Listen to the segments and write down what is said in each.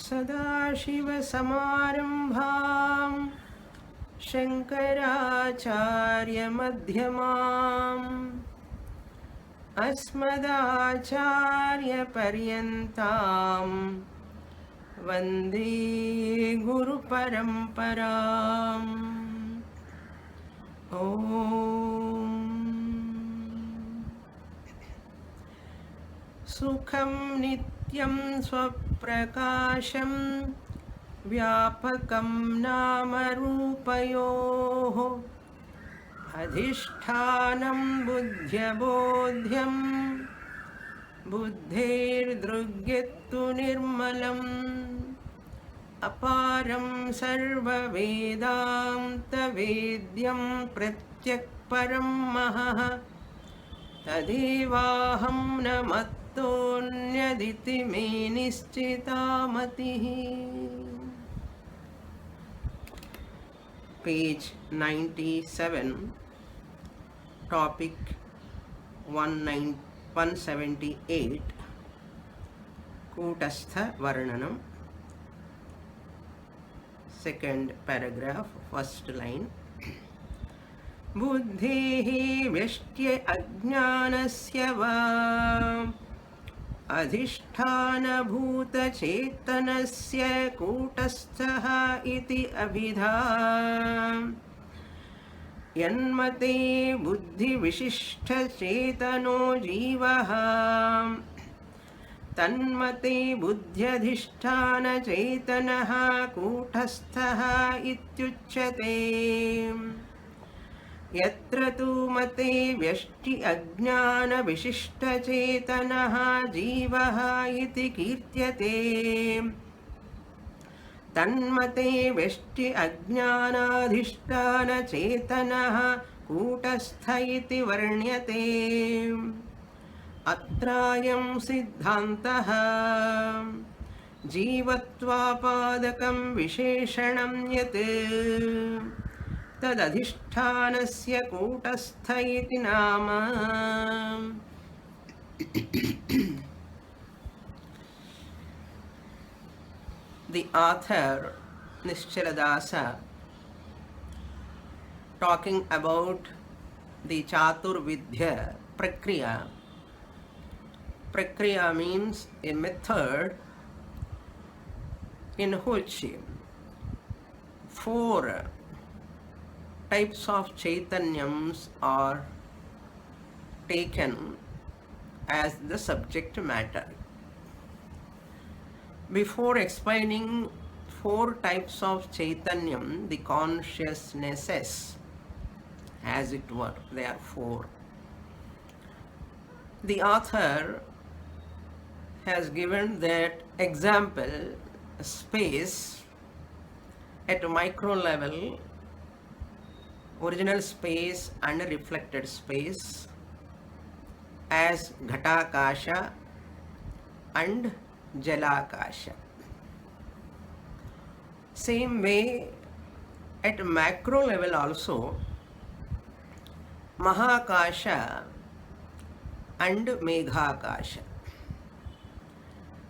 सदाशिवसमारम्भां शङ्कराचार्यमध्यमाम् अस्मदाचार्यपर्यन्तां वन्दे गुरुपरम्पराम्। ॐ सुखं नित्यं स्वप्रकाशं व्यापकं नामरूपयोः अधिष्ठानं बुद्ध्यबोध्यं बुद्धेर्दृग्यत्तु निर्मलम् अपारं सर्ववेदान्तवेद्यं प्रत्यक्परं महः तदेवाहं न मत्तोऽन्यदिति मे निश्चिता मतिः। Page 97, topic 178, Kutastha Varnanam, second paragraph, first line. बुद्धेहि व्यष्ट्य अज्ञानस्य वा अधिष्ठानभूतचेतनस्य कूटस्थः इति अभिधा यन्मते बुद्धिविशिष्टचेतनो जीवः तन्मते बुद्ध्यधिष्ठानचेतनः कूटस्थः इत्युच्यते। यत्र तु मते व्यष्टि अज्ञानविशिष्टचेतनः जीवः इति कीर्त्यते तन्मते व्यष्टि अज्ञानाधिष्ठानचेतनः कूटस्थ इति वर्ण्यते। अत्रायं सिद्धान्तः जीवत्वापादकं विशेषणं यत् तदधिष्ठानस्य कूटस्थ इति नाम। The author Nischaladasa, talking about the Chaturvidya Prakriya. Prakriya means a method in which 4 types of chaitanyams are taken as the subject matter. Before explaining 4 types of chaitanyam, the consciousnesses, as it were, they are 4. The author has given that example, space at micro level, original space and reflected space, as Ghatakasha and Jalakasha. Same way, at macro level also, Mahakasha and Meghakasha.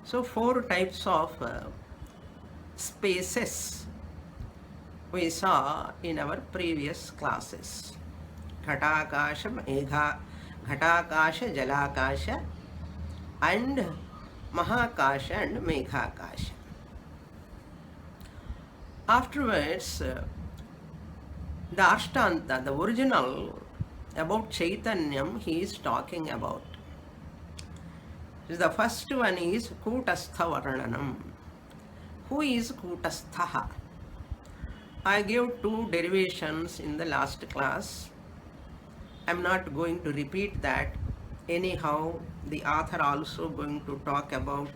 So 4 types of spaces we saw in our previous classes. Ghatakasha, Ghatakasha, Jalakasha and Mahakasha and Meghakasha. Afterwards, the Ashtanta, the original about Chaitanyam he is talking about. The first one is Kutastha Varnanam. Who is Kutastha? I gave 2 derivations in the last class. I am not going to repeat that. Anyhow, the author also going to talk about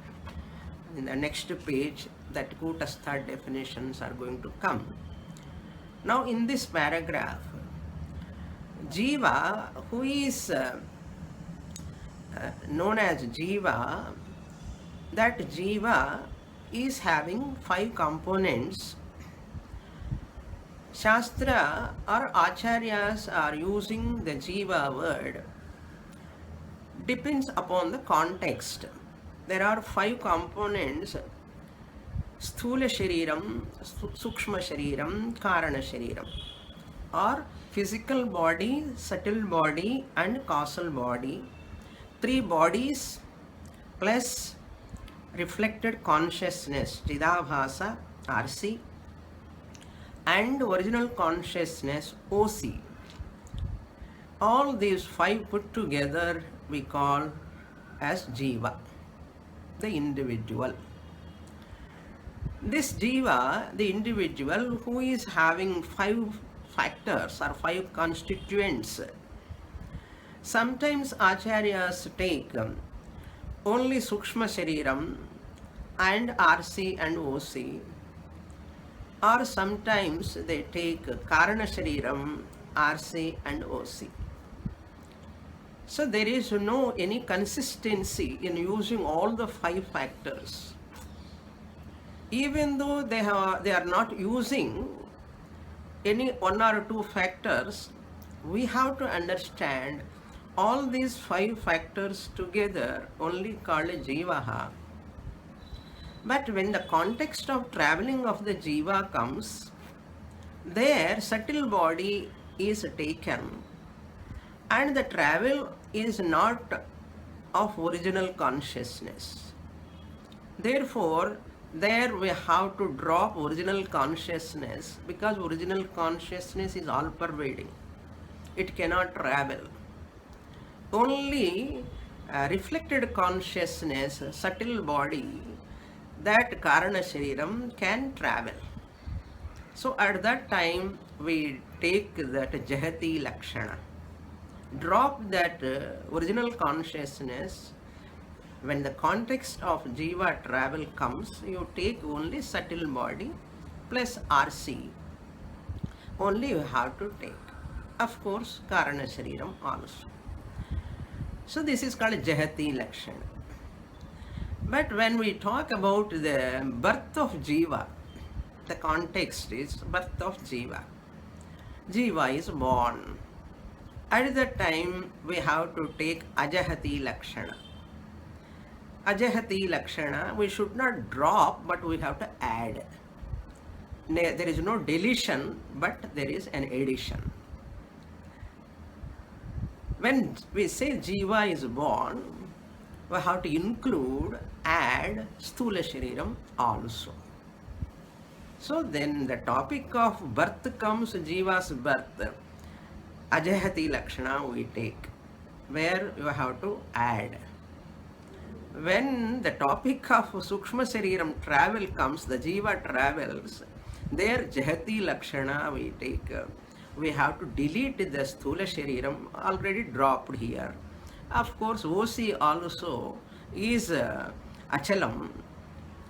in the next page that Kutastha definitions are going to come. Now in this paragraph, Jiva, who is known as Jiva, that Jiva is having 5 components. Shastra or Acharyas are using the Jiva word. Depends upon the context. There are 5 components Sthula Shariram, Sukshma Shariram, Karana Shariram, or physical body, subtle body, and causal body. Three bodies plus reflected consciousness, Chidabhasa, RC, and original consciousness, OC. All these five put together we call as Jiva, the individual. This Jiva, the individual who is having five factors or five constituents. Sometimes Acharyas take only Sukshma Shariram and RC and OC, or sometimes they take Karana Shariram, RC and OC. So there is no any consistency in using all the five factors. Even though they are not using any one or two factors, we have to understand all these five factors together only called Jivaha. But when the context of traveling of the Jiva comes, there subtle body is taken, and the travel is not of original consciousness. Therefore, there we have to drop original consciousness, because original consciousness is all pervading. It cannot travel. Only reflected consciousness, subtle body, that Karana Shariram can travel. So at that time we take that Jahati Lakshana. Drop that original consciousness. When the context of Jiva travel comes, you take only subtle body plus RC. Only you have to take. Of course, Karana Shariram also. So this is called Jahati Lakshana. But when we talk about the birth of Jiva, the context is birth of Jiva. Jiva is born. At that time, we have to take Ajahati Lakshana. Ajahati Lakshana, we should not drop, but we have to add. There is no deletion, but there is an addition. When we say Jiva is born, we have to include, add Sthula Shariram also. So then the topic of birth comes, Jiva's birth. Ajahati Lakshana we take, where you have to add. When the topic of Sukshma Shariram travel comes, the Jiva travels, there Jahati Lakshana we take. We have to delete the Sthula Shariram, already dropped here. Of course, OC also is Achalam.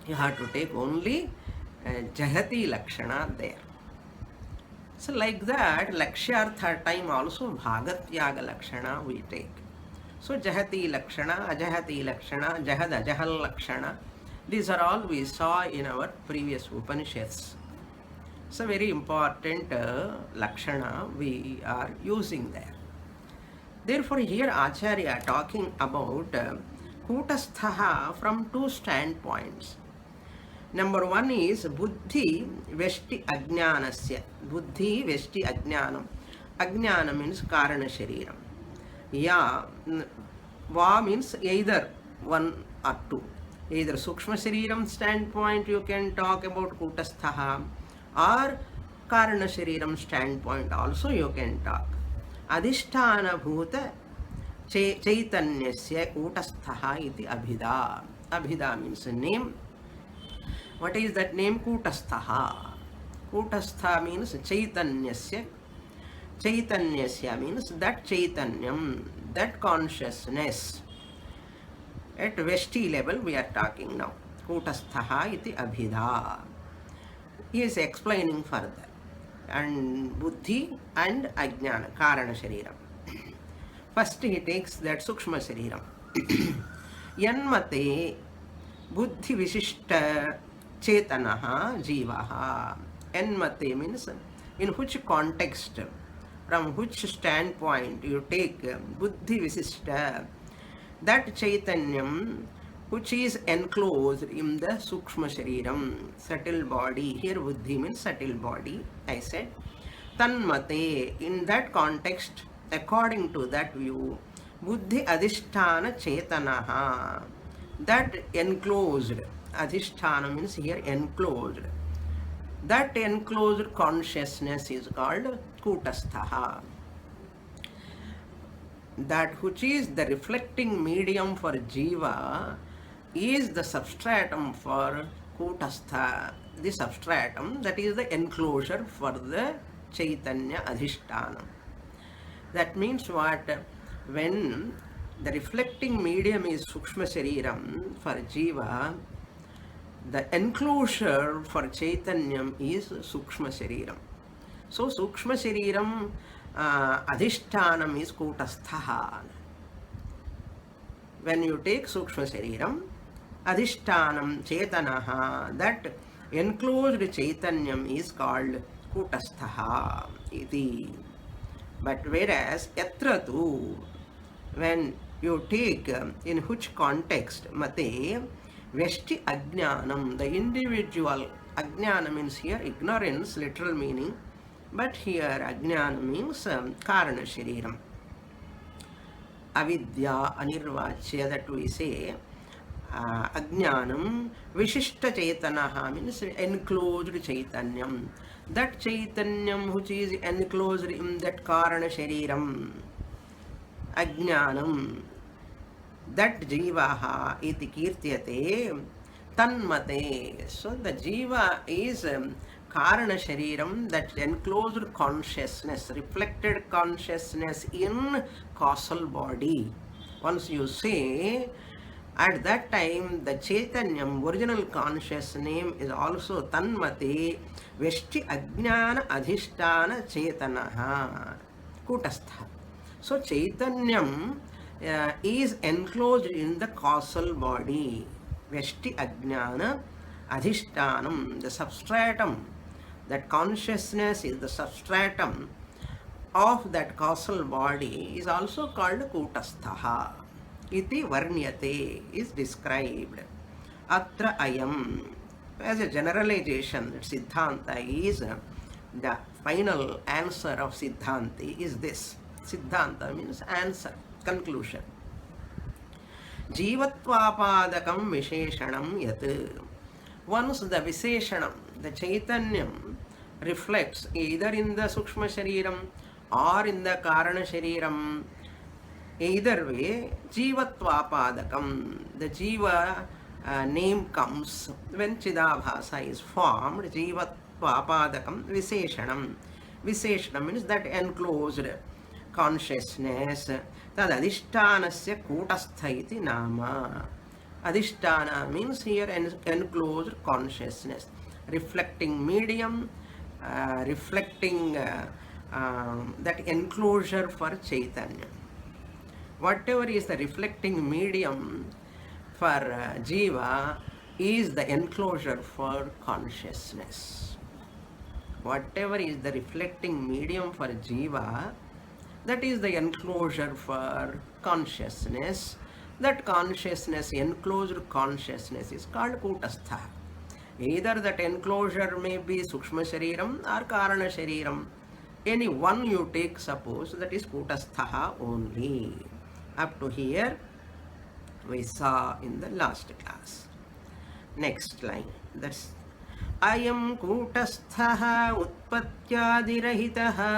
You have to take only Jahati Lakshana there. So like that, Lakshyartha time also Bhagatyaga Lakshana we take. So Jahati Lakshana, Ajahati Lakshana, Jahad Ajahal Lakshana, these are all we saw in our previous Upanishads. So very important Lakshana we are using there. Therefore here Acharya talking about Kutasthaha from two standpoints. Number one is Buddhi Veshti Ajnanasya. Buddhi Veshti Ajnanam. Ajnana means Karana Shariram. Ya, Va means either one or two. Either Sukshma Shariram standpoint you can talk about Kutasthaha, or Karana Shariram standpoint also you can talk. Adhisthana Bhuta Chaitanyasya Kutasthaha iti Abhida. Abhida means name. What is that name? Kutasthaha. Kutastha means Chaitanyasya. Chaitanyasya means that Chaitanyam, that consciousness. At Veshti level we are talking now. Kutasthaha iti Abhida. He is explaining further. And Buddhi and Ajnana, Karana Shariram. First he takes that Sukshma Shariram. Yanmate Buddhi Vishishta Chetanaha Jivaha. Yanmate means in which context, from which standpoint you take Buddhi Visishta, that Chaitanyam which is enclosed in the Sukshma Shariram, subtle body. Here Buddhi means subtle body, I said. Tanmate, in that context, according to that view, Buddhi Adhisthana Chetanaha, that enclosed, Adhisthana means here enclosed, that enclosed consciousness is called Kutasthaha. That which is the reflecting medium for Jiva is the substratum for Kutastha, the substratum, that is the enclosure for the Chaitanya Adhishtanam. That means what? When the reflecting medium is Sukshma Shariram for Jiva, the enclosure for Chaitanyam is Sukshma Shariram. So Sukshma Shariram Adhishtanam is Kutasthaha. When you take Sukshma Shariram, Adhishtanam Chetanaha, that enclosed Chaitanyam is called Kutasthaha iti. But whereas Yatra tu, when you take in which context, Mate, Veshti Ajnanam, the individual, Ajnana means here ignorance, literal meaning, but here Ajnana means Karana Shariram. Avidya, Anirvachya, that we say, Ajnanam, Vishishta Chaitanaha means enclosed Chaitanyam. That Chaitanyam which is enclosed in that Karana Shariram, Ajnanam, that Jivaha iti kirtyate tanmate. So the Jiva is Karana Shariram, that enclosed consciousness, reflected consciousness in causal body. Once you say, at that time the Chaitanyam, original conscious name, is also Tanmate Veshti Ajnana Adhishtana Chetanaha Kutastha. So Chaitanyam is enclosed in the causal body. Veshti Ajnana Adhishtanam, the substratum, that consciousness is the substratum of that causal body, is also called Kutasthaha. Iti Varnyate is described. Atra Ayam, as a generalization, Siddhanta is the final answer of Siddhanti is this. Siddhanta means answer, conclusion. Jivatvapadakam Visheshanam Yat. Once the Visheshanam, the Chaitanyam, reflects either in the Sukshma Shariram or in the Karana Shariram, either way, Jivatvapadakam, the Jiva name comes when Chidabhasa is formed. Jivatvapadakam Visheshanam. Visheshanam means that enclosed consciousness. Tad adhishtanasya kutastha iti nama. Adhishtana means here enclosed consciousness, reflecting medium, reflecting that enclosure for Chaitanya. Whatever is the reflecting medium for Jiva is the enclosure for consciousness. Whatever is the reflecting medium for Jiva, that is the enclosure for consciousness. That consciousness, enclosed consciousness, is called Kutastha. Either that enclosure may be Sukshma Shariram or Karana Shariram. Any one you take, suppose, that is Kutastha only. Up to here we saw in the last class. Next line. That's Ayam Kutastha Utpatyadirahitaha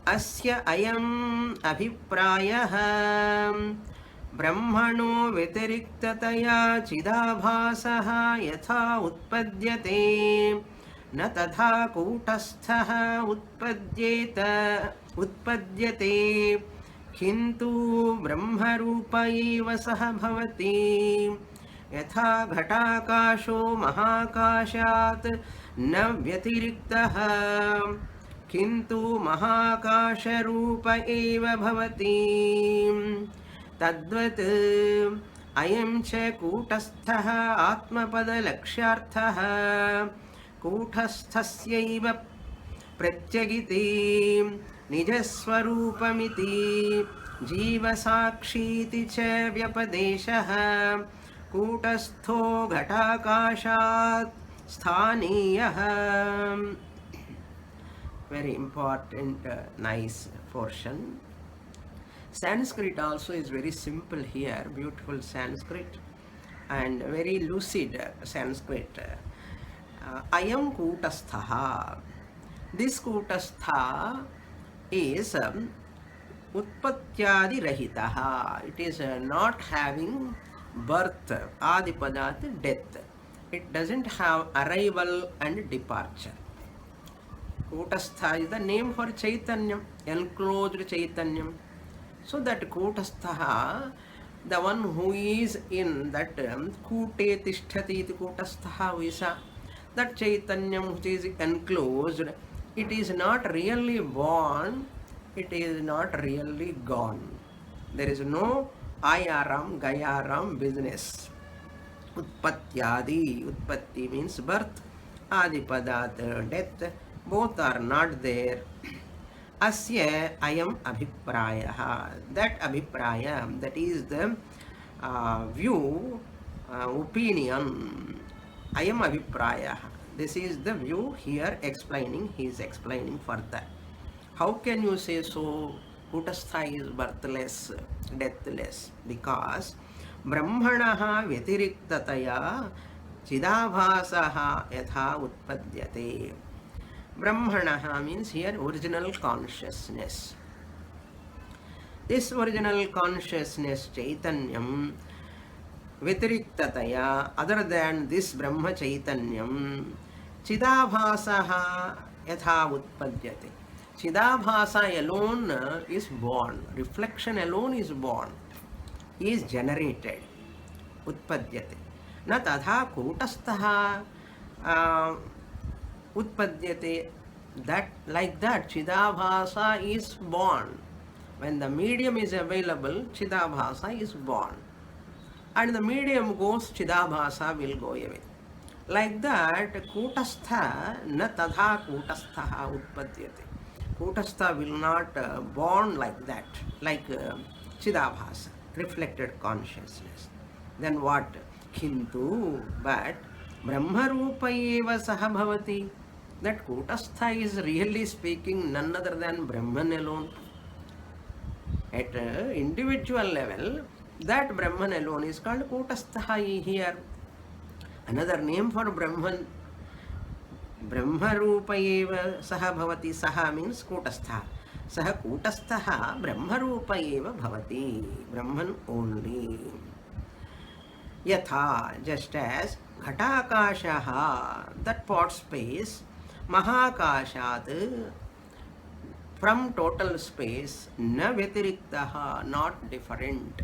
Asya Ayam Abhiprayaha Brahmano Vyatiriktaya Chidabhasaha Yatha Utpadyate Na Tadha Kutastha Utpadyate Kintu Brahmarupa eva saha bhavati Yatha Ghatakasho Mahakashat Na Vyatiriktaha Kintu Mahakasharupa eva bhavati Tadvat Ayam cha Kutasthaha Atmapada Lakshyarthaha Kutasthasya Pratyagiti Nijaswarupamiti जीवसाक्षीति च व्यपदेशः कूटस्थो घटाकाशात् स्थानीयः. Very important, nice portion. Sanskrit also is very simple here, beautiful Sanskrit and very lucid Sanskrit. Ayam Kutasthaha. This Kutastha is Utpatyadi Rahitaha. It is not having birth, Adipadat, death. It doesn't have arrival and departure. Kutastha is the name for Chaitanyam, enclosed Chaitanyam. So that Kutastha, the one who is in that Kute Tishtati iti Kutastha Visa, that Chaitanyam which is enclosed, it is not really born, it is not really gone. There is no Ayaram, Gayaram business. Utpatyadi, Utpatti means birth, Adipadat, death, both are not there. Asya ayam abhipraya. That abhipraya, that is the view, opinion. Ayam abhipraya. This is the view here explaining, he is explaining further. How can you say so? Kutastha is birthless, deathless, because Brahmanaha vyatiriktaya chidabhasaha yatha utpadyate. Brahmanaha means here original consciousness. This original consciousness, Chaitanyam, Vitiriktataya, other than this Brahma Chaitanyam, Chidabhasaha yatha utpadyate. Chidabhasa alone is born, reflection alone is born, is generated, utpadyate. Na tadha kutastaha utpadyate, that like that Chidabhasa is born. When the medium is available, Chidabhasa is born. And the medium goes, Chidabhasa will go away. Like that, Kutastha na tadha Kutastha utpadyate. Kutastha will not born like that, like Chidabhasa, reflected consciousness. Then what? Kintu, but Brahma Rupa eva saha bhavati. That Kutastha is really speaking none other than Brahman alone. At individual level, that Brahman alone is called Kutastha here. Another name for Brahman, Brahma Rupa eva saha bhavati. Saha means Kutastha. Saha Kutastha Brahma Rupa eva bhavati. Brahman only. Yatha, just as Ghatakashaha, that pot space, Mahakashat, from total space, na vyatiriktaha, not different.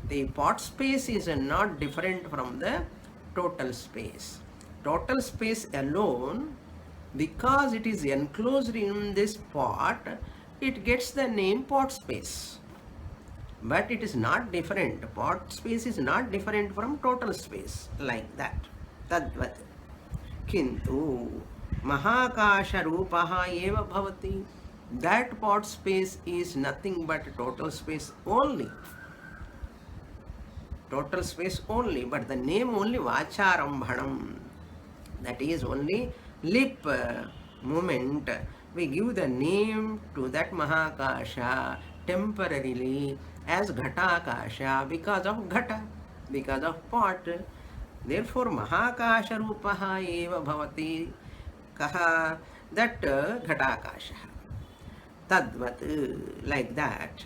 The pot space is not different from the total space. Total space alone, because it is enclosed in this pot, it gets the name pot space. But it is not different. Pot space is not different from total space, like that. Tadvat. Kintu Mahakasha Rupaha eva bhavati. That pot space is nothing but total space only. Total space only, but the name only Vacharambhanam. That is only lip movement. We give the name to that Mahakasha temporarily as Ghatakasha because of Ghata, because of pot. Therefore, Mahakasha Rupaha eva bhavati. Kaha, that Ghatakasha. Tadvat, like that.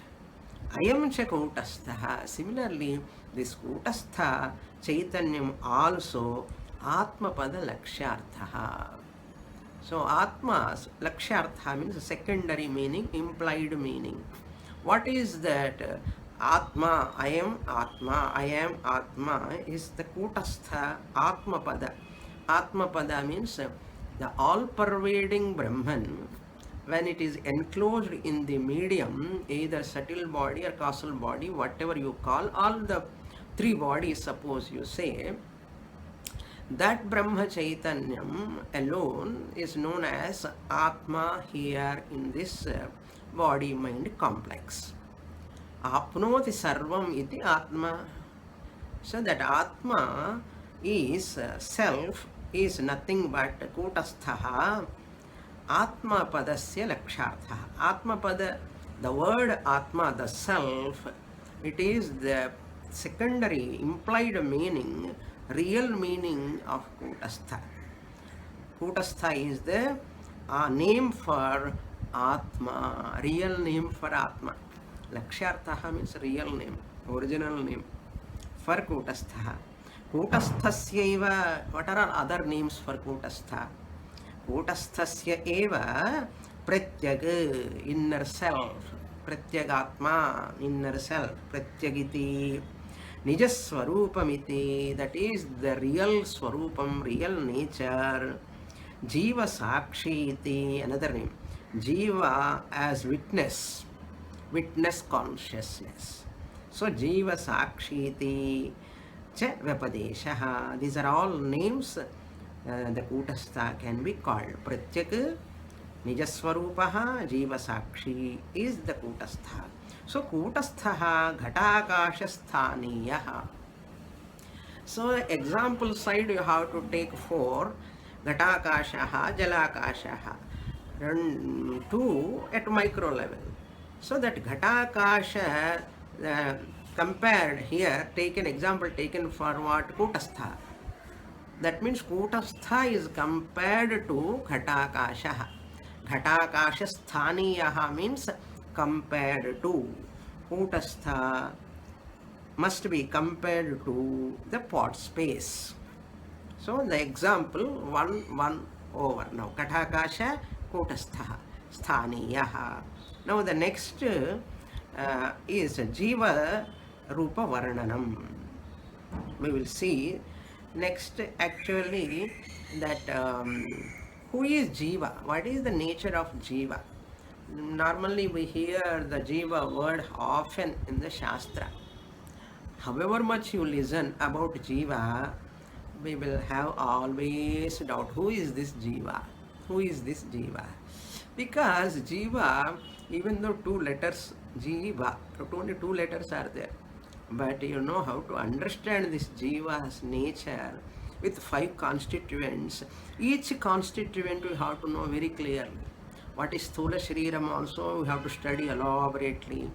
Ayam cha Kutastha. Similarly, this Kutastha Chaitanyam also Atmapada Lakshyartha. So Atma's Lakshyartha means secondary meaning, implied meaning. What is that? Atma, I am Atma is the Kutastha Atmapada. Atmapada means the all-pervading Brahman. When it is enclosed in the medium, either subtle body or causal body, whatever you call, all the three bodies, suppose you say, that Brahma Chaitanyam alone is known as Atma here in this body-mind complex. apnoti sarvam iti atma. So that atma is self is nothing but kutasthaha atma padasya lakshartha. Atma pada, the word atma, the self, it is the secondary implied meaning, real meaning of kutastha. Kutastha is the name for atma, real name for atma. Lakshartha means real name, original name for kutastha. Kutasthasya, what are other names for kutastha? Kutasthasya eva pratyag, inner self, pratyagatma, inner self, pratyagiti, nijaswarupamiti, that is the real swarupam, real nature. Jiva sakshi iti, another name. Jiva as witness, witness consciousness. So jiva sakshi iti cha vyapadeshaha. These are all names the kutastha can be called. Pratyak, nijaswarupaha, jiva sakshi is the kutastha. So kutastha ghatakashasthaniyaha. So example side you have to take 4. Ghatakashaha, jalakashaha. And 2 at micro level. So that ghatakasha compared here, taken example taken for what? Kutastha. That means kutastha is compared to ghatakasha. Ghatakasha sthaniyaha means compared to. Kutastha must be compared to the pot space. So the example 1 over. Now ghatakasha kutastha sthaniyaha. Now the next is jiva rupa varnanam. We will see next actually that who is jiva? What is the nature of jiva? Normally we hear the jiva word often in the Shastra. However much you listen about jiva, we will have always doubt, who is this jiva? Who is this jiva? Because jiva, even though 2 letters jiva, only 2 letters are there, but you know how to understand this jiva's nature with 5 constituents. Each constituent we have to know very clearly. What is Sthula Shriram also we have to study elaborately.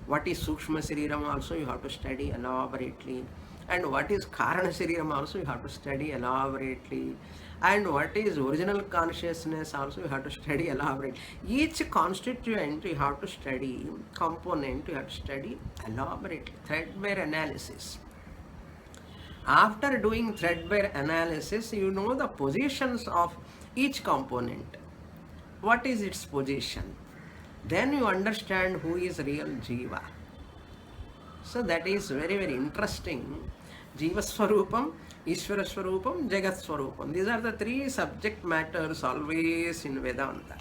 What is Sukshma Shriram also you have to study elaborately. And what is Karana Shriram also you have to study elaborately. And what is original consciousness also you have to study elaborately. Each constituent you have to study, component you have to study elaborately. Threadbare analysis. After doing threadbare analysis, you know the positions of each component. What is its position? Then you understand who is real jiva. So that is very, very interesting. Jiva Swarupam, Ishvara Swarupam, Jagat Swarupam. These are the 3 subject matters always in Vedanta.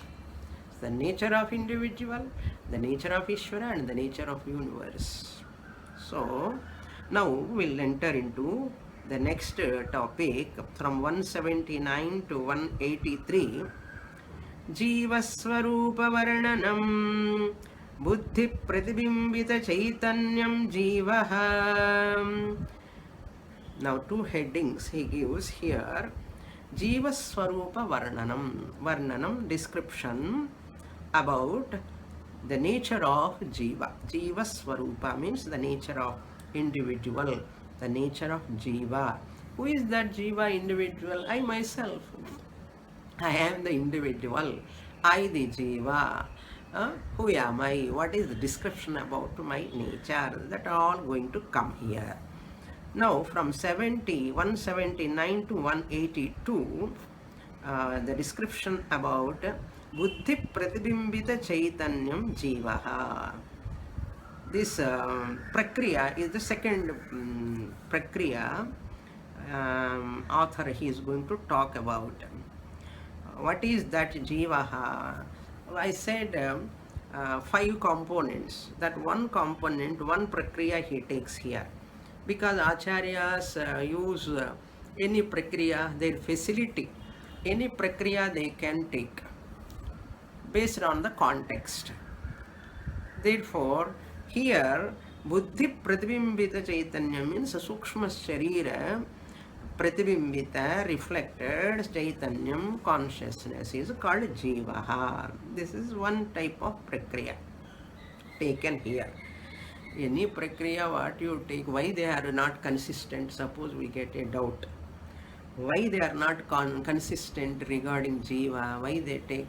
The nature of individual, the nature of Ishvara, and the nature of universe. So now we'll enter into the next topic from 179 to 183. Jivaswarupa Varnanam Buddhi Pratibimbita Chaitanyam Jivaha. Now 2 headings he gives here. Jivaswarupa Varnanam. Varnanam, description about the nature of jiva. Jivaswarupa means the nature of individual, the nature of jiva. Who is that jiva individual? I myself. I am the individual. I the jiva. Who am I? What is the description about my nature? That are all going to come here. Now from 179 to 182, the description about Buddhi Pratibimbita Chaitanyam Jivaha. This prakriya is the second prakriya author he is going to talk about. What is that jivaha? I said 5 components. That one component, one prakriya he takes here. Because acharyas use any prakriya, their facility, any prakriya they can take based on the context. Therefore, Here, buddhi pratibimbita chaitanya means sukshma sharira pratibimbita reflected chaitanyam consciousness is called jivaha. This is one type of prakriya taken here. Any prakriya what you take, why they are not consistent? Suppose we get a doubt. Why they are not consistent regarding jiva? Why they take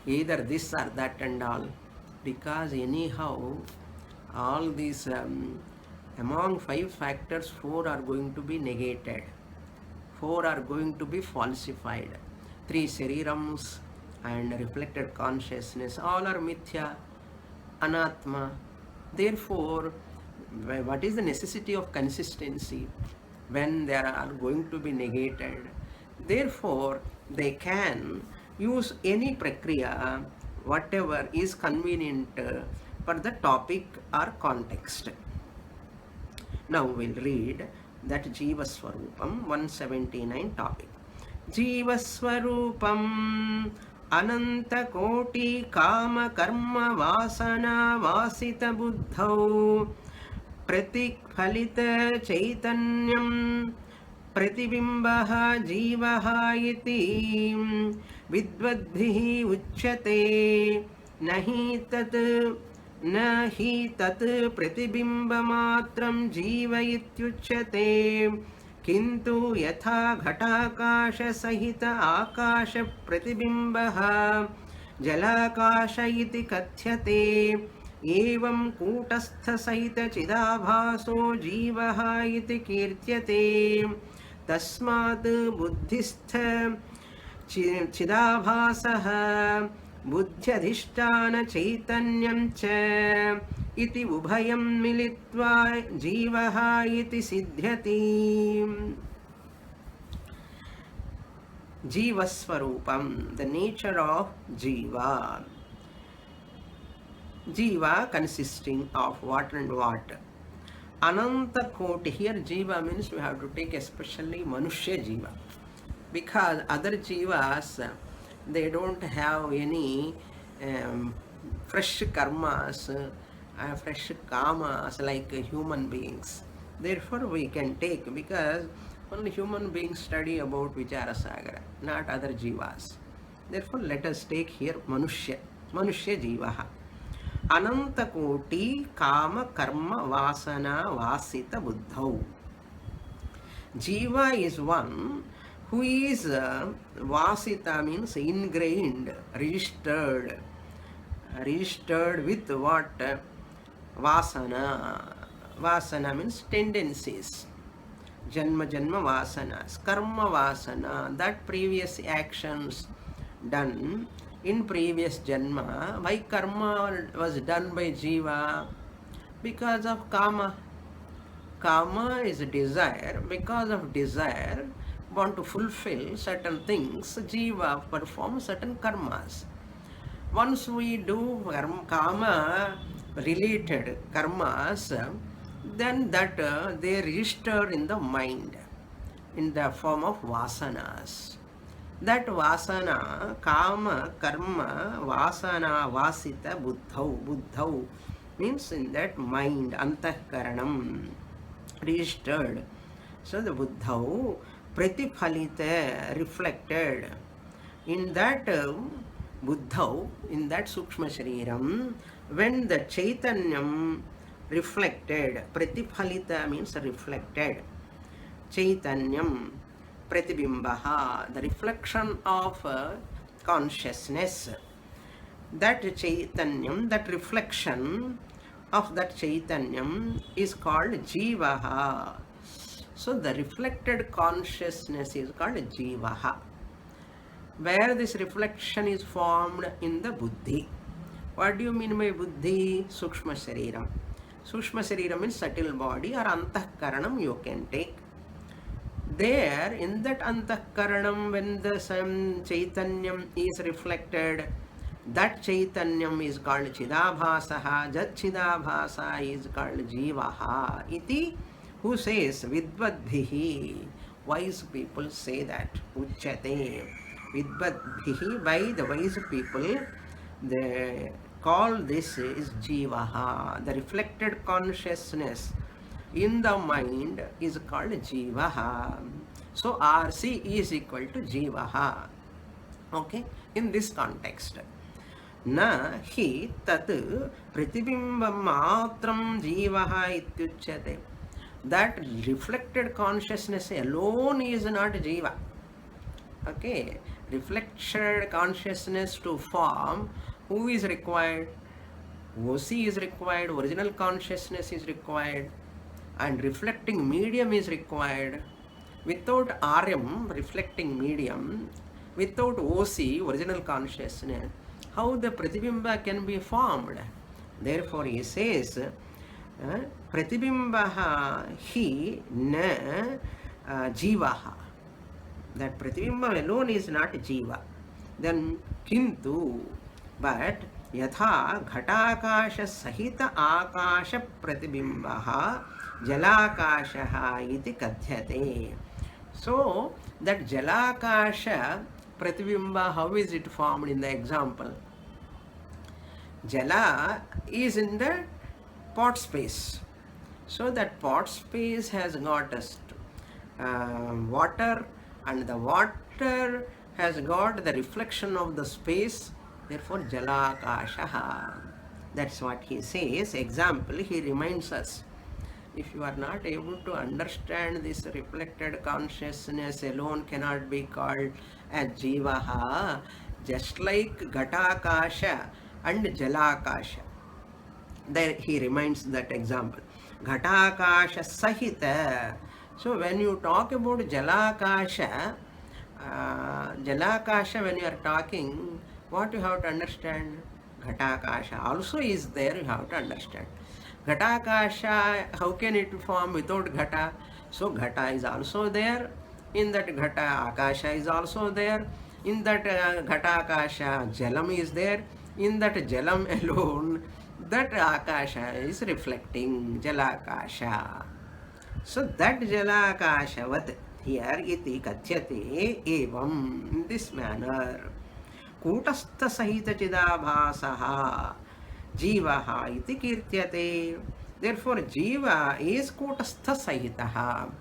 either this or that and all? Because anyhow, all these among 5 factors, 4 are going to be negated. 4 are going to be falsified. 3 sharirams and reflected consciousness, all are mithya, anatma. Therefore, what is the necessity of consistency when they are going to be negated? Therefore, they can use any prakriya, whatever is convenient for the topic or context. Now we'll read that Jiva Swarupam, 179 topic. Jiva Swarupam Ananta Koti Kama Karma Vasana Vasita Buddhau Pratik Phalita Chaitanyam Pratibimbaha Jivaha iti Vidvadbhihi Uchyate Nahi Tat Nahi Tat Pratibimbamatram Jiva ityuchyate Kintu yatha ghatakasha sahita akasha pratibimbaha jalakasha iti kathyate evam kutastha sahita chidabhaso jivaha iti kirtyate tasmat buddhistha chidabhasaha buddhyadhishtana chaitanyam cha iti ubhayam militva jivaha iti siddhyati. Jiva Swarupam, the nature of Jiva. Jiva consisting of what and what? Ananta Koti. Here Jiva means we have to take especially Manushya Jiva. Because other Jivas, they don't have any fresh karmas, fresh kamas like human beings. Therefore we can take, because only human beings study about Vichara Sagara, not other Jivas. Therefore let us take here Manushya Jivaha. Ananta Koti Kama Karma Vasana Vasita Buddhau. Jiva is one who is Vasita means ingrained, registered with what? Vasana. Vasana means tendencies. Janma vasanas. Karma vasana, that previous actions done in previous janma. Why karma was done by Jiva? Because of kama. Kama is desire. Because of desire, want to fulfill certain things, Jiva performs certain karmas. Once we do kama related karmas, then that they register in the mind in the form of vasanas. That vasana, kama, karma, vasana, vasita, buddhau means in that mind, antahkaranam, registered. So the buddhau, pratiphalita, reflected. In that buddhau, in that sukshma shariram, when the chaitanyam reflected, pratiphalita means reflected, chaitanyam, pratibimbaha, the reflection of consciousness, that chaitanyam, that reflection of that chaitanyam is called jivaha. So the reflected consciousness is called jivaha, where this reflection is formed in the buddhi. What do you mean by buddhi? Sukshma shariram. Sukshma shariram means subtle body, or antahkaranam you can take. There, in that antahkaranam, when the chaitanyam is reflected, that chaitanyam is called chidabhasaha, that chidabhasa is called jivaha. Iti, who says vidvadbhihi, wise people say that, uchyate, vidvadbhihi, by the wise people, call this is Jivaha. The reflected consciousness in the mind is called Jivaha. So RC is equal to Jivaha. Okay, in this context. Na hi tat pratibhimbam matram jivaha ityuchyate. That reflected consciousness alone is not jiva. Okay, reflected consciousness to form, who is required? OC is required, original consciousness is required, and reflecting medium is required. Without RM, reflecting medium, without OC, original consciousness, how the pratibimba can be formed? Therefore, he says, pratibimbaha hi na jivaha. That pratibimba alone is not jiva. Then kintu, but yatha ghatakasha sahita akasha pratibimbaha jalakashaha iti kathyate. So that jalakasha pratibimba, how is it formed in the example? Jala is in the pot space. So that pot space has got water, and the water has got the reflection of the space. Therefore, jalakashaha. That's what he says. Example, he reminds us. If you are not able to understand this reflected consciousness alone cannot be called as jivaha, just like ghatakasha and jalakasha. There he reminds that example. Ghatakasha sahita. So when you talk about jalakasha, when you are talking, what you have to understand? Ghatakasha also is there, you have to understand. Ghatakasha, how can it form without ghata? So ghata is also there. In that ghata, akasha is also there. In that ghata akasha, jalam is there. In that jalam alone, that akasha is reflecting jalakasha. So that jalakashavat here iti kathyate evam, in this manner. Kutastha sahita chidabhasaha jivaha iti kirtyate. Therefore, jiva is kutastha sahitaha.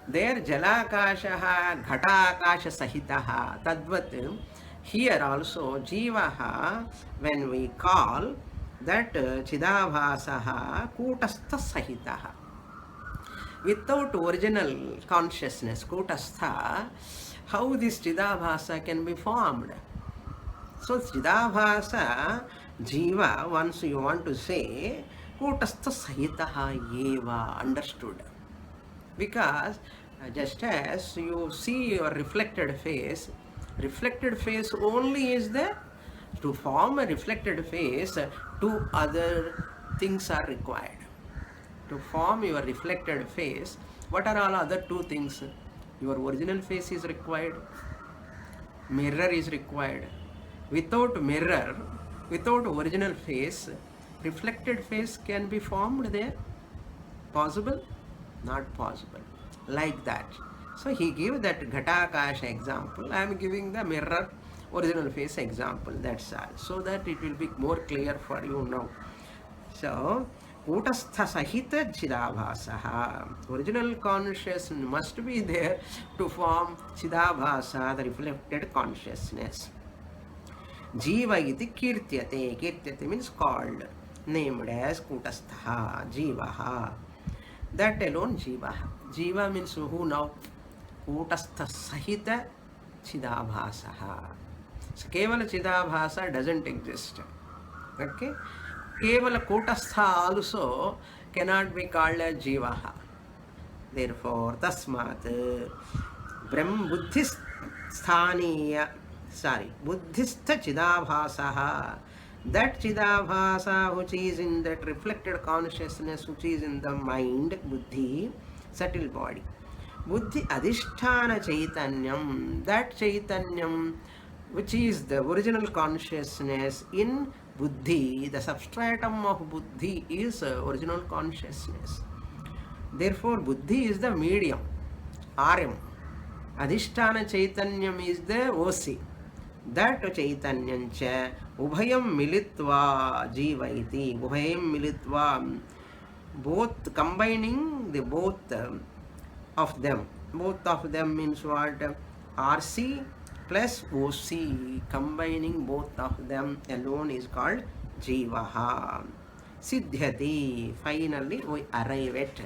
There jalakashaha ghatakasha sahitaha. Tadvat, here also jivaha, when we call that chidabhasaha kutastha sahitaha. Without original consciousness, kutastha, how this chidabhasa can be formed? So chidabhasa, jiva, once you want to say, kutastha sahitaha eva, understood. Because just as you see your reflected face only is there. To form a reflected face, two other things are required. To form your reflected face, what are all other two things? Your original face is required, mirror is required. Without mirror, without original face, reflected face can be formed there? Possible? Not possible. Like that. So he gave that ghatakasha example. I am giving the mirror original face example. That's all. So that it will be more clear for you now. So kutastha sahita chidabhasaha. Original consciousness must be there to form chidabhasa, the reflected consciousness. Jiva iti kirtyate. Kirtyate means called, named as kutastha, jivaha. That alone jiva. Jiva means who now? Kutastha sahita chidabhasaha. So kevala chidabhasa doesn't exist. Okay? Kevala kutastha also cannot be called as jivaha. Therefore, tasmat brahm buddhisthaniya, buddhistha chidabhasaha. That chidabhasa which is in that reflected consciousness, which is in the mind, buddhi, subtle body. Buddhi adhisthana chaitanyam, that chaitanyam which is the original consciousness in buddhi, the substratum of buddhi is original consciousness. Therefore, buddhi is the medium, RM. Adhisthana chaitanyam is the OC. that Chaitanyancha Ubhayam Militva Jivaiti. Ubhayam Militva, both combining the both of them. Both of them means what? RC plus OC. Combining both of them alone is called Jivaha. Siddhyati. Finally, we arrive at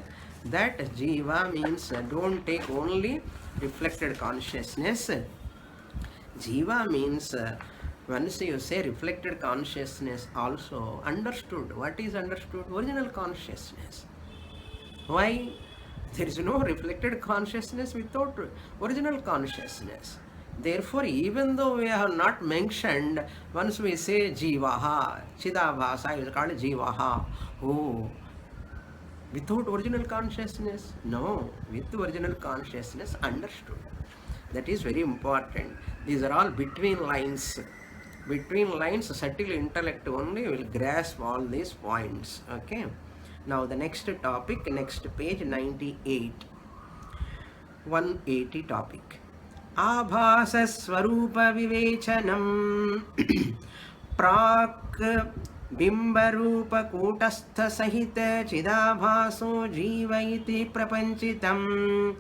that Jiva means don't take only reflected consciousness. Jiva means once you say reflected consciousness, also understood. What is understood? Original consciousness. Why? There is no reflected consciousness without original consciousness. Therefore, even though we have not mentioned, once we say Jivaha, Chidabhasa is called Jivaha. Oh, without original consciousness? No, with original consciousness, understood. That is very important. These are all between lines. Between lines, subtle intellect only will grasp all these points. Okay. Now the next topic, next page 98. 180 topic. Abhasa Swarupa Vivechanam Prak Bimbarupa Kutastha Sahita Chidabhaso Jiva iti Prapanchitam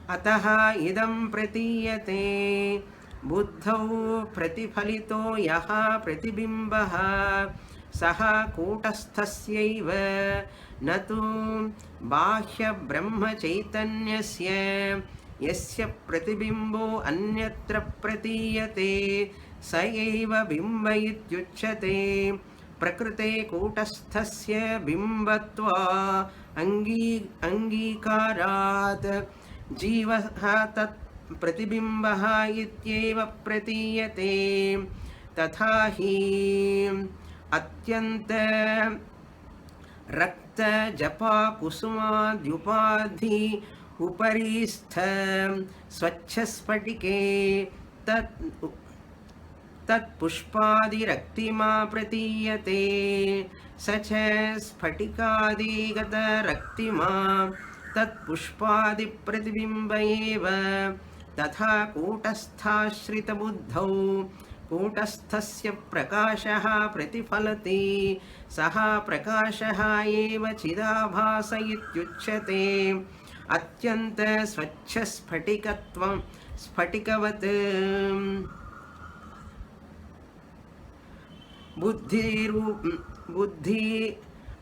Ataha idam pratiyate buddhau pratifalito yaha pratibimbaha saha kutasthasya natu bahya brahma chaitanyasya yasya pratibimbo anyatra pratiyate sayaiva bimba ityuchyate prakrite kutasthasya bimbatva angikarat जीवः तत् प्रतिबिम्बः इत्येव प्रतीयते तथा हि अत्यन्त रक्त जपा कुसुमाद्युपाधि उपरिस्थ स्वच्छस्फटिके तत्पुष्पादिरक्तिमा प्रतीयते स च स्फटिकादिगतरक्तिमा तत्पुष्पादि प्रतिबिंब एव तथा कूटस्थाश्रितबुद्धौ कूटस्थस्य प्रकाशः प्रतिफलति सः प्रकाशः एव चिदाभास इत्युच्यते अत्यन्त स्वच्छ स्फटिकत्वं स्फटिकवत्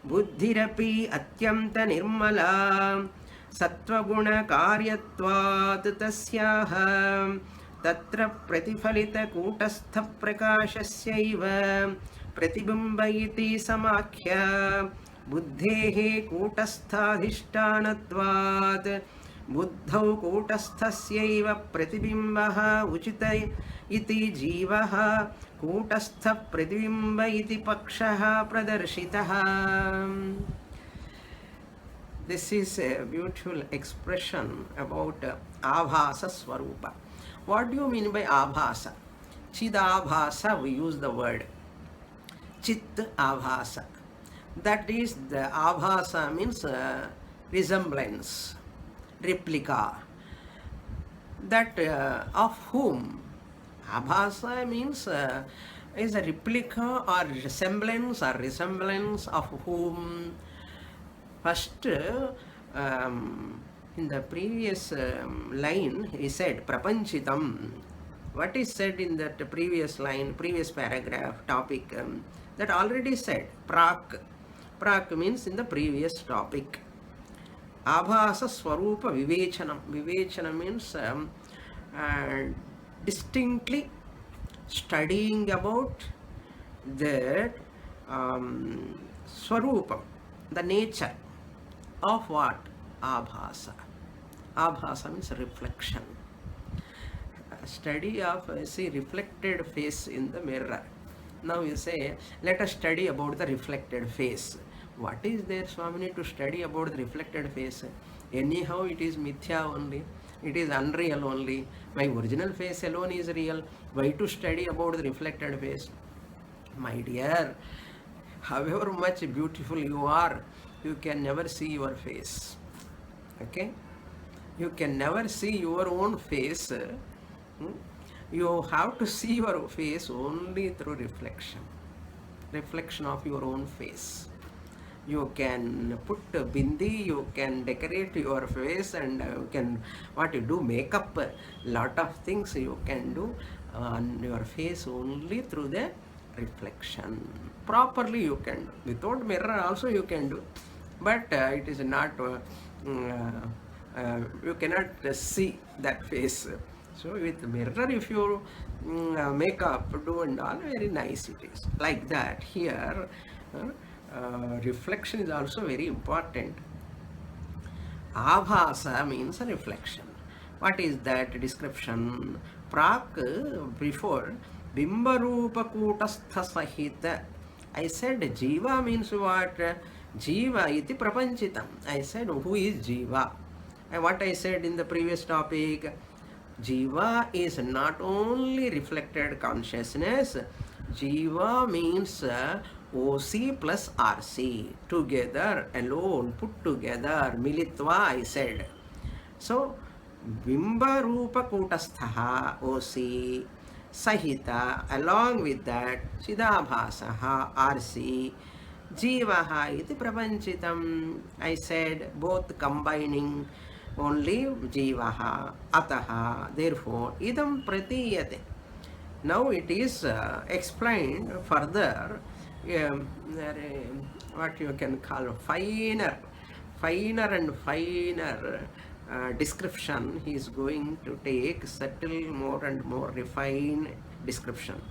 बुद्धिरपि अत्यन्त निर्मला सत्वगुण कार्यत्वात् तस्याः तत्र प्रतिफलित कूटस्थ प्रकाशस्यैव प्रतिबिम्ब इति समाख्य बुद्धेः कूटस्थाधिष्ठानत्वात् बुद्धौ कूटस्थस्यैव प्रतिबिम्बः उचित इति जीवः कूटस्थ प्रतिबिम्ब इति पक्षः प्रदर्शितः. This is a beautiful expression about Abhasa Swarupa. What do you mean by Abhasa? Chidabhasa, we use the word. Chit Abhasa. That is, the Abhasa means resemblance, replica. That of whom? Abhasa means is a replica or resemblance of whom? First, in the previous line, he said Prapanchitam. What is said in that previous line, previous paragraph, topic? That already said. Prak. Prak means in the previous topic. Abhasa Swarupa Vivechanam. Vivechanam means distinctly studying about the Swarupam, the nature of what? Abhasa. Abhasa means reflection. Study of, see, reflected face in the mirror. Now you say, let us study about the reflected face. What is there, Swamini, to study about the reflected face? Anyhow, it is mithya only. It is unreal only. My original face alone is real. Why to study about the reflected face? My dear, however much beautiful you are, you can never see your face. Okay? You can never see your own face. You have to see your face only through reflection of your own face. You can put a bindi, you can decorate your face, and you can what you do makeup, lot of things you can do on your face only through the reflection. Properly you can do. Without mirror also you can do, but it is not you cannot see that face. So with mirror, if you makeup do and all, very nice it is. Like that here, reflection is also very important. Abhasa means a reflection. What is that description? Prak, before, Bimbarupa Kutastha Sahita. I said Jiva means what? Jiva iti prapanchitam. I said who is Jiva? And what I said in the previous topic, Jiva is not only reflected consciousness. Jiva means OC plus RC, together, alone, put together, militva, I said. So, Bimba Rupa Kutasthaha, OC, Sahita, along with that, Chidabhasaha, RC, Jivaha iti prapanchitam. I said both combining only Jivaha, Ataha, therefore, idam pratiyate. Now it is explained further, what you can call finer and finer description. He is going to take subtle, more and more refined description.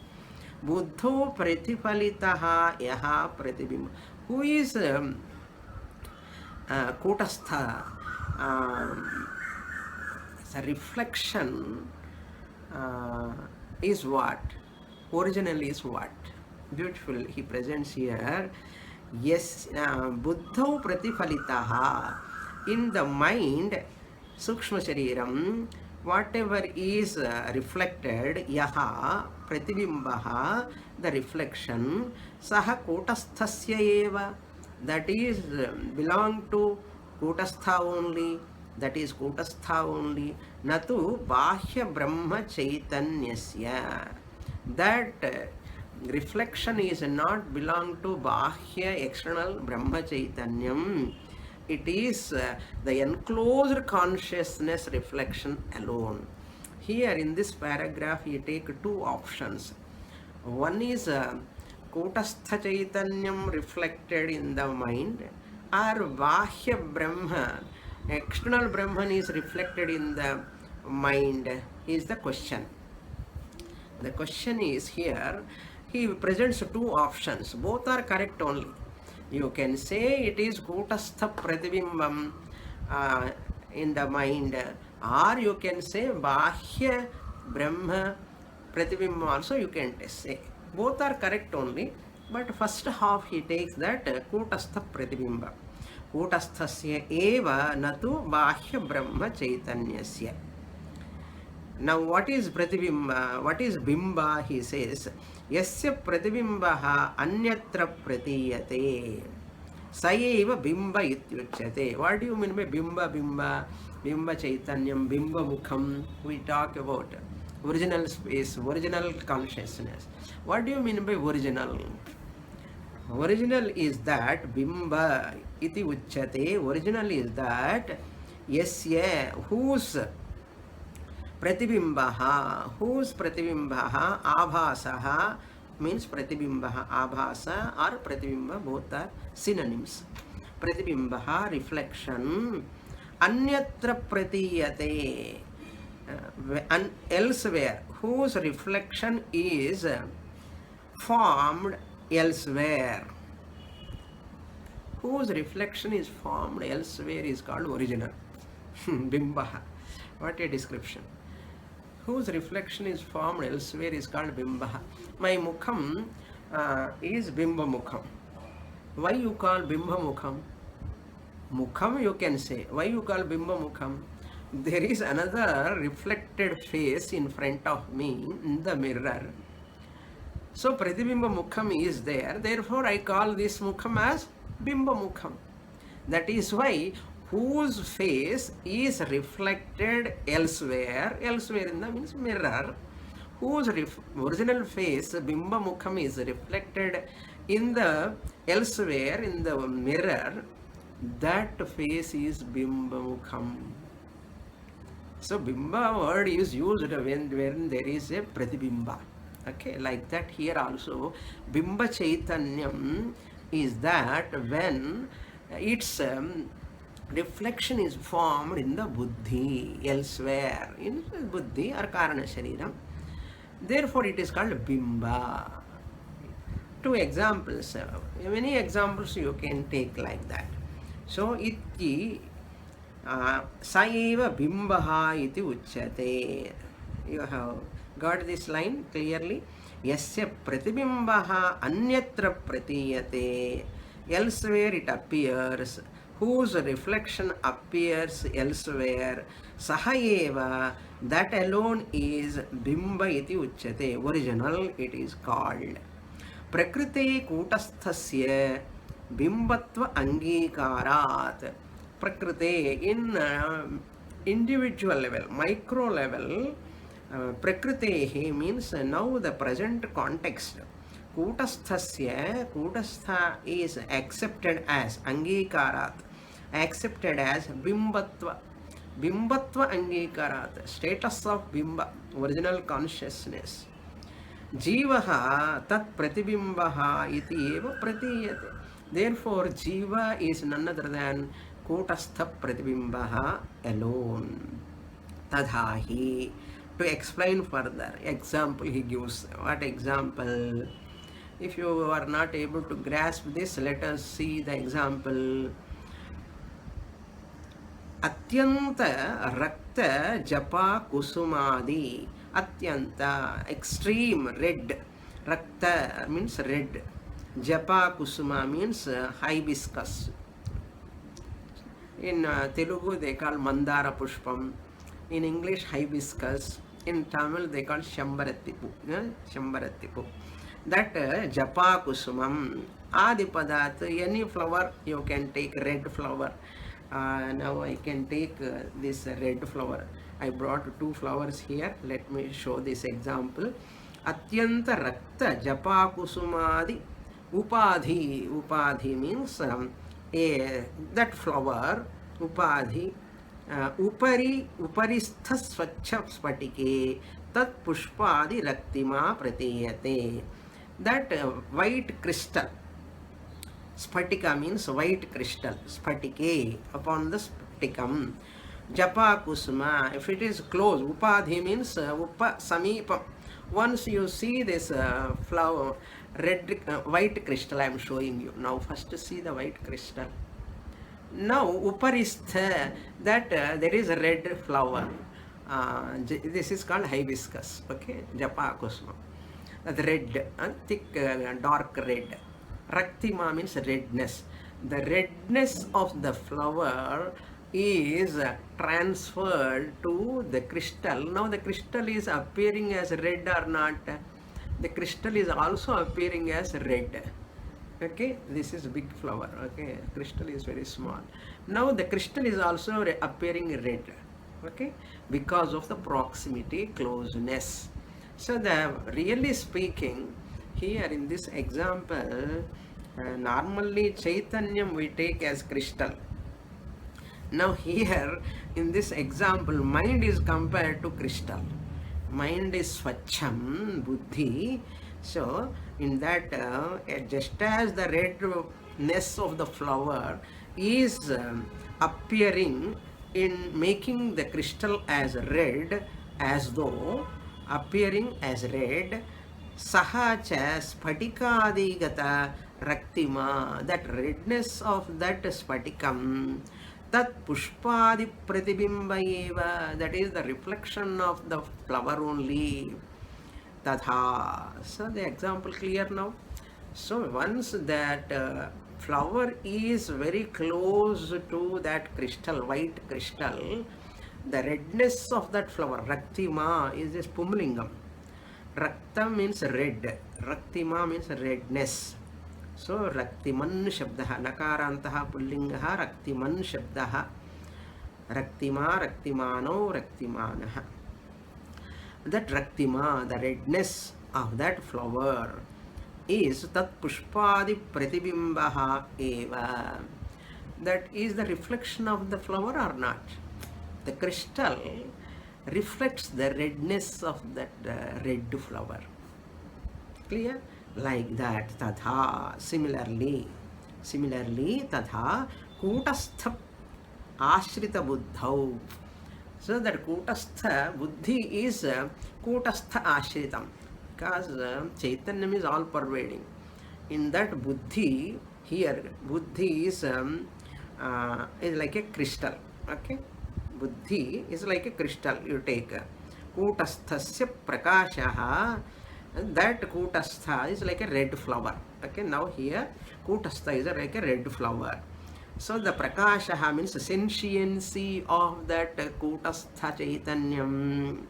Buddho pratifalitaha yaha pratibimba. Who is Kutastha? The reflection is what? Original is what? Beautiful. He presents here. Yes, Buddho pratifalitaha. In the mind, Sukshma Shariram, whatever is reflected, yaha pratibimbaha, the reflection, saha kutasthasya eva, that is belong to kutastha only, that is kutastha only, natu bahya brahma chaitanyasya. That reflection is not belong to bahya external brahma chaitanyam. It is the enclosed consciousness reflection alone. Here in this paragraph, you take two options. One is Kutastha Chaitanyam reflected in the mind, or Vahya Brahma, external Brahman is reflected in the mind, is the question. The question is here, he presents two options. Both are correct only. You can say it is Kutastha Pratibimbam in the mind, or you can say Bahya Brahma Pratibimbam also you can say. Both are correct only, but first half he takes that Kutastha Pratibimba. Kutasthasya eva natu Bahya Brahma Chaitanyasya. Now what is Pratibimba? What is Bimba? He says, Yasya Pratibimbaha Anyatra Pratiyate. Sayeva Bimba Ityuchyate. What do you mean by Bimba? Bimba Chaitanyam, Bimba Mukham. We talk about original space, original consciousness. What do you mean by original? Original is that Bimba iti Uchyate. Original is that Yasya, whose Pratibimbaha, whose Pratibimbaha, Abhasaha means Pratibimbaha, Abhasa or Pratibimba, both are synonyms. Pratibimbaha, reflection, Anyatra Pratiyate, elsewhere, whose reflection is formed elsewhere. Whose reflection is formed elsewhere is called original. Bimbaha. What a description. Whose reflection is formed elsewhere is called Bimbaha. My Mukham is Bimba Mukham. Why you call Bimba Mukham? Mukham you can say. Why you call Bimba Mukham? There is another reflected face in front of me in the mirror. So Pratibimba Mukham is there. Therefore I call this Mukham as Bimba Mukham. That is why whose face is reflected elsewhere, elsewhere in the means mirror, whose original face, Bimba Mukham, is reflected in the elsewhere in the mirror, that face is Bimba Mukham. So Bimba word is used when there is a Pratibimba. Okay, like that here also Bimba Chaitanyam is that when its reflection is formed in the Buddhi elsewhere, in Buddhi or Karana Shariram. Therefore it is called Bimba. Two examples, many examples you can take like that. So iti Saiva Bimbaha iti uchyate. You have got this line clearly? Yasya pratibimbaha anyatra pratiyate. Elsewhere it appears, whose reflection appears elsewhere. Sahaeva, that alone is Bimba iti uchyate. Original it is called. Prakriti kutasthasya bimbatva angikarat. Prakriti in individual level, micro level, prakriti means now the present context. Kutasthasya, kutastha is accepted as angikarat, accepted as bimbatva. Bimbatva angikarat, status of bimba, original consciousness. Jivaha tat pratibimbaha iti eva pratiyate. Therefore, Jiva is none other than Kutastha Pratibimbaha alone. Tadhahi. To explain further, example he gives. What example? If you are not able to grasp this, let us see the example. Atyanta Rakta Japa Kusumadi. Atyanta, extreme red. Rakta means red. Japa Kusuma means hibiscus. In Telugu they call Mandara Pushpam. In English hibiscus. In Tamil they call Shambarattipu. Shambarattipu. That Japa Kusumam. Adipadat, any flower you can take, red flower. Now I can take this red flower. I brought two flowers here. Let me show this example. Atyanta Rakta Japa Kusumadi Upadhi. Upadhi means that flower. Upadhi. Uparistha Swachha Spatike Tat Pushpadi Raktima Pratiyate. That white crystal. Spatika means white crystal. Spatike, upon the spatikam. Japa Kusuma, if it is close, Upadhi means Upa Samipam. Once you see this flower, red, white crystal, I am showing you. Now first see the white crystal. Now Uparistha, that there is a red flower. This is called hibiscus. Okay, Japa Kusuma. The red, thick, dark red. Raktima means redness. The redness of the flower is transferred to the crystal. Now the crystal is appearing as red or not? The crystal is also appearing as red. Okay, this is big flower. Okay, crystal is very small. Now the crystal is also appearing red. Okay, because of the proximity, closeness. So the really speaking, here in this example, normally Chaitanyam we take as crystal. Now here in this example, mind is compared to crystal. Mind is Swachham, Buddhi. So in that, just as the redness of the flower is appearing in making the crystal as red, as though appearing as red, Sahacha Spatikadhigata Raktima, that redness of that Spatikam, Tat Pushpadi Pratibimba eva, that is the reflection of the flower only. Tadha. So the example clear now. So once that flower is very close to that crystal, white crystal, the redness of that flower, Raktima, is this Pumlingam. Rakta means red. Raktima means redness. So Raktiman Shabdaha. Nakarantaha Pullingaha Raktiman Shabdaha. Raktima, Raktimano, Raktimanaha. that Raktima, the redness of that flower, is tat pushpadi pratibimbaha eva. That is the reflection of the flower or not? The crystal reflects the redness of that red flower. Clear? Like that, tadha, similarly, tadha, kutastha ashrita buddhau. So that kutastha buddhi is kutastha ashritam, because Chaitanyam is all pervading. In that buddhi, here buddhi is like a crystal. Okay, buddhi is like a crystal. You take kutasthasya prakashaha. That kutastha is like a red flower. Okay, now here kutastha is like a red flower. So the prakashaha means the sentiency of that kutastha chaitanyam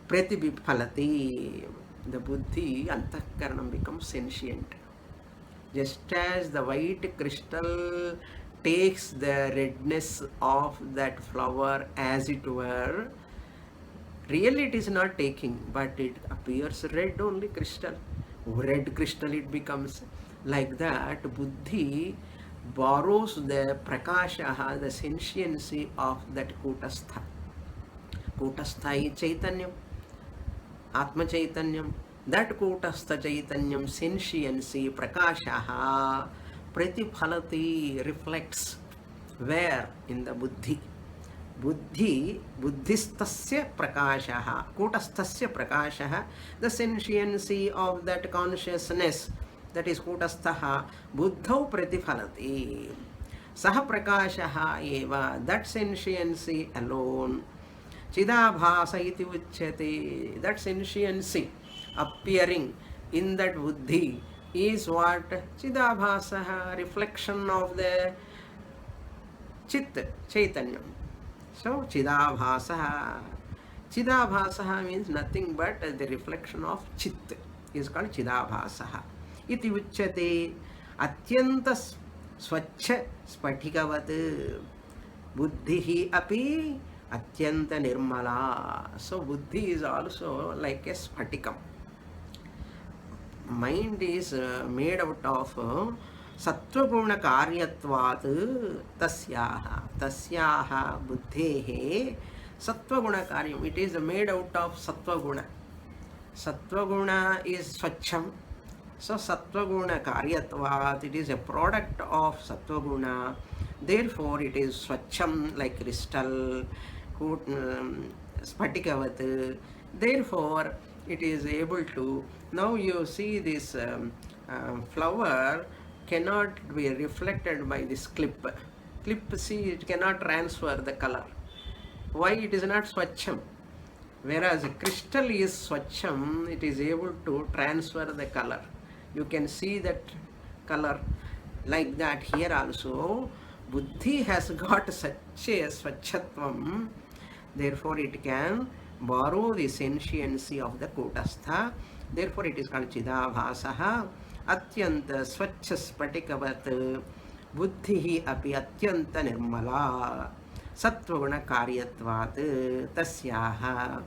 pratibiphalati. The buddhi antakaranam becomes sentient. Just as the white crystal takes the redness of that flower as it were, really it is not taking, but it appears red only crystal. Red crystal it becomes. Like that, buddhi borrows the prakasha, the sentiency of that kutastha. Kutastha is chaitanyam, atma chaitanyam. That kutastha chaitanyam sentiency, prakasha, pratiphalati, reflects where? In the buddhi. Buddhistasya prakashaha, kutasthasya prakashaha, the sentiency of that consciousness, that is kutasthaha, buddhau pratifalati. Saha prakashaha eva, that sentiency alone. Chidabhasa iti uchyate, that sentiency appearing in that buddhi is what? Chidabhasa, reflection of the chit, chaitanyam. So, Chidabhasa means nothing but the reflection of Chit is called Chidabhasa. Iti uchyate atyanta swachha spathikavat buddhihi api atyanta nirmala. So, buddhi is also like a spatikam. Mind is made out of सत्वगुण कार्यत्वात् तस्याः बुद्धेः सत्वगुण कार्यम. It is made out of satvaguna. Satvaguna is swachham. So satvaguna karyatvat, it is a product of satvaguna. Therefore it is swachham, like crystal, spatikavat. Therefore it is able to. Now you see this flower cannot be reflected by this clip. See, it cannot transfer the color. Why? It is not swachham. Whereas crystal is swachham, it is able to transfer the color. You can see that color. Like that here also, buddhi has got such a swachhatvam. Therefore it can borrow the sentiency of the kutastha. Therefore it is called chidabhasaha. Atyanta swachha spatikavat buddhihi api atyanta nirmala satvaguna karyatvat tasyaha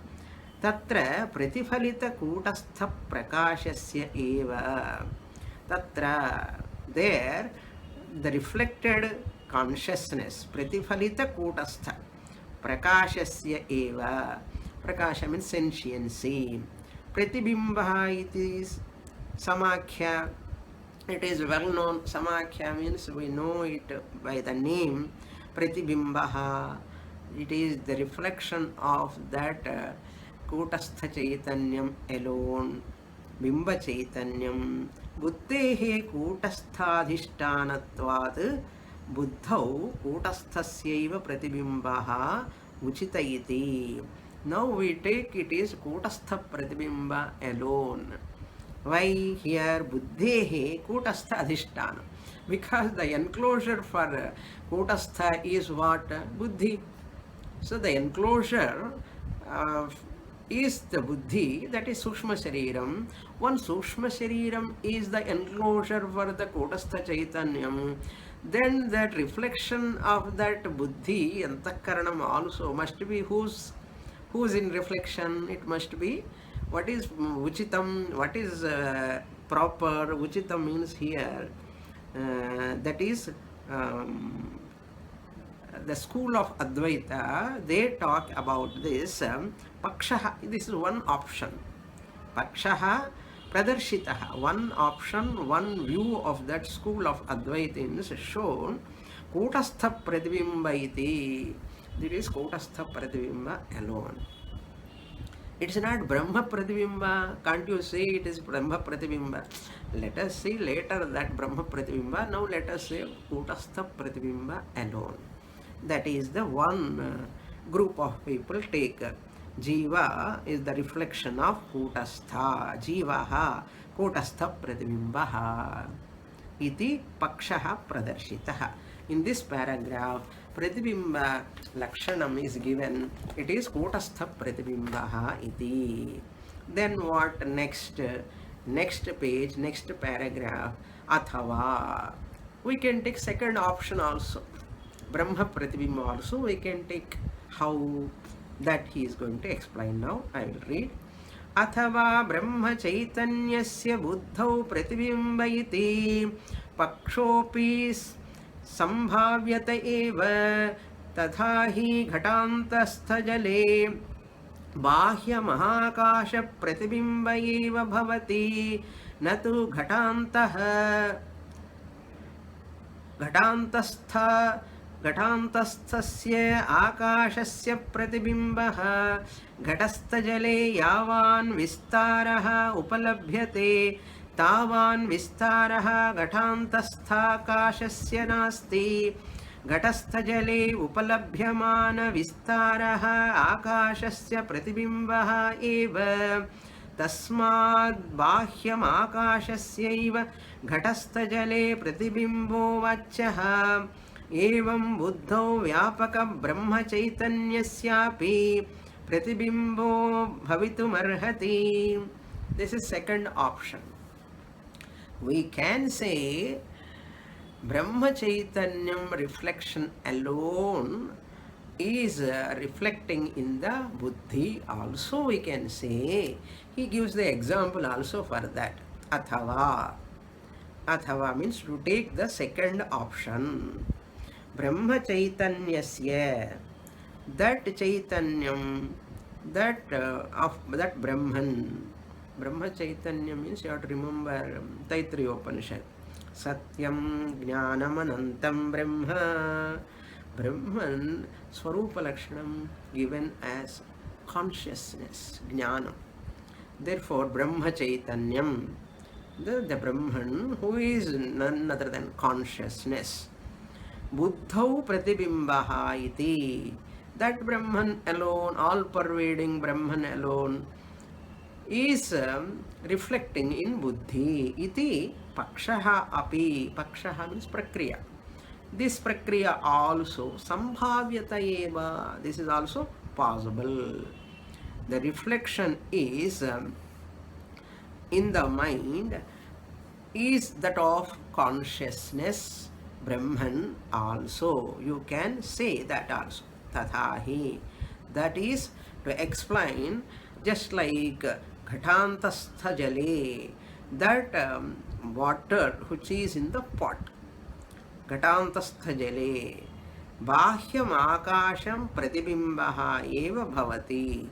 tatra pratifalita kutastha prakashasya eva. Tatra, there, the reflected consciousness, pratifalita kutastha prakashasya eva. Prakasha means sentiency. Pratibimbaha it is Samakhya. It is well known. Samakhya means we know it by the name Pratibimbaha. It is the reflection of that Kutastha Chaitanyam alone. Bimba Chaitanyam. Buddhehe Kutasthadhishtanatvat Buddhau Kutasthasya Pratibimbaha Uchita iti. Now we take it is Kutastha Pratibimba alone. Why here buddhehe kutastha adhishtana? Because the enclosure for kutastha is what? Buddhi. So the enclosure is the buddhi, that is Sukshma Shariram. One Sukshma Shariram is the enclosure for the kutastha chaitanyam. Then that reflection of that buddhi, antakaranam also must be whose? Who's in reflection? It must be what is uchitam, what is proper. Uchitam means here that is the school of Advaita. They talk about this pakshaha. This is one option. Pakshaha pradarshitaha. One option, one view of that school of Advaita is shown. Kutastha pratibimba iti. There is Kutastha pratibimba alone. It's not Brahma Pratibimba. Can't you say it is Brahma Pratibimba? Let us see later that Brahma Pratibimba. Now let us say Kutastha Pratibimba alone. That is the one group of people take. Jiva is the reflection of Kutastha. Jivaha Kutastha Pratibimbaha. Iti Pakshaha Pradarshitaha. In this paragraph, Pratibimba Lakshanam is given. It is Kutastha Pratibimbaha iti. Then what next? Next page, next paragraph. Athava. We can take second option also. Brahma Pratibimba also we can take. How? That he is going to explain now. I will read. Athava Brahma Chaitanyasya Buddhau Pratibimba iti Pakshopi संभाव्यत एव तथा हि घटान्तस्थजले बाह्य महाकाश प्रतिबिंब एव भवति न तु घटान्तस्थस्य आकाशस्य प्रतिबिंबः घटस्थजले यावान् विस्तारः उपलभ्यते तावान् विस्तारः घटान्तस्थाकाशस्य नास्ति घटस्थजले उपलभ्यमान विस्तारः आकाशस्य प्रतिबिम्बः एव तस्माद् बाह्यम् आकाशस्यैव घटस्थजले प्रतिबिम्बो वाच्यः एवं बुद्धौ व्यापक ब्रह्म चैतन्यस्यापि प्रतिबिम्बो भवितुमर्हति. This is second option. We can say Brahma Chaitanyam reflection alone is reflecting in the buddhi. Also we can say, he gives the example also for that. Athava. Athava means to take the second option. Brahma Chaitanyasya. That Chaitanyam, that of that Brahman. Brahma Chaitanya means you have to remember Taittiriya Upanishad. Satyam Jnanam Anantam Brahma. Brahman Swarupa Lakshanam given as consciousness, Jnanam. Therefore, Brahma Chaitanyam, the Brahman who is none other than consciousness. Buddhau Pratibimbaha iti. That Brahman alone, all pervading Brahman alone, is reflecting in buddhi. Iti pakshaha api. Pakshaha means prakriya. This prakriya also sambhavyata eva. This is also possible. The reflection is in the mind is that of consciousness, Brahman also. You can say that also. Tathahi. That is to explain, just like Ghatantastha Jale, that water which is in the pot. Ghatantastha Jale. Bahyam Akasham Pratibimbaha eva bhavati.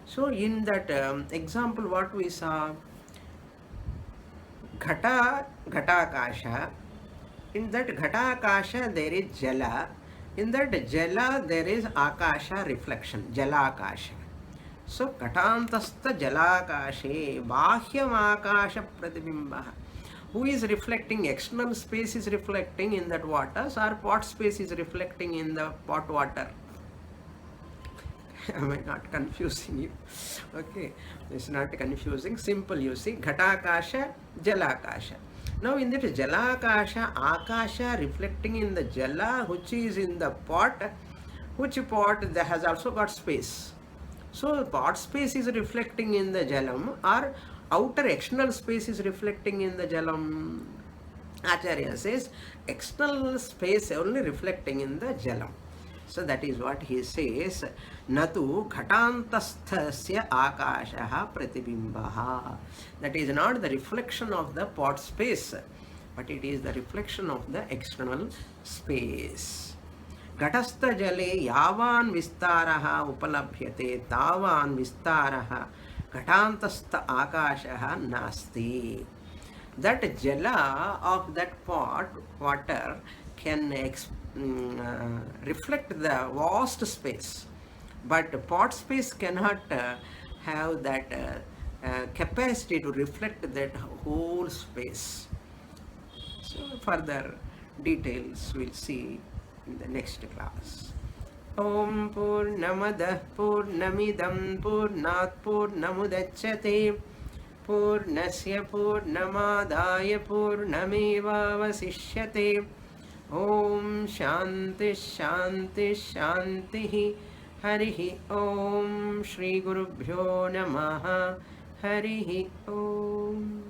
So in that example what we saw, Ghatakasha. In that Ghatakasha there is Jala. In that Jala there is Akasha reflection. Jalakasha. So Ghatantastha Jalakashe Bahyam Akasha Pratibimbaha. Who is reflecting? External space is reflecting in that water, or pot space is reflecting in the pot water. Am I not confusing you? Okay, it's not confusing. Simple, you see. Ghatakasha, Jalakasha. Now in that Jalakasha, Akasha reflecting in the Jala which is in the pot, which pot that has also got space. So pot space is reflecting in the Jalam, or outer external space is reflecting in the Jalam. Acharya says external space only reflecting in the Jalam. So that is what he says. Natu ghatantasthasya akashaha pratibimbaha. That is not the reflection of the pot space, but it is the reflection of the external space. Ghatastha jale yavan vistaraha upalabhyate tavan vistaraha ghatantastha akashaha nasti. That jala of that pot water can reflect the vast space, but pot space cannot have that capacity to reflect that whole space. So further details we'll see in the next class. Om Purnamadah Purnamidam Purnat Purnamudachyate Purnasya Purnamadaya Purnamevavasishyate. Om Shanti Shanti Shanti. Harihi Om. Shri Gurubhyo Namaha. Harihi Om.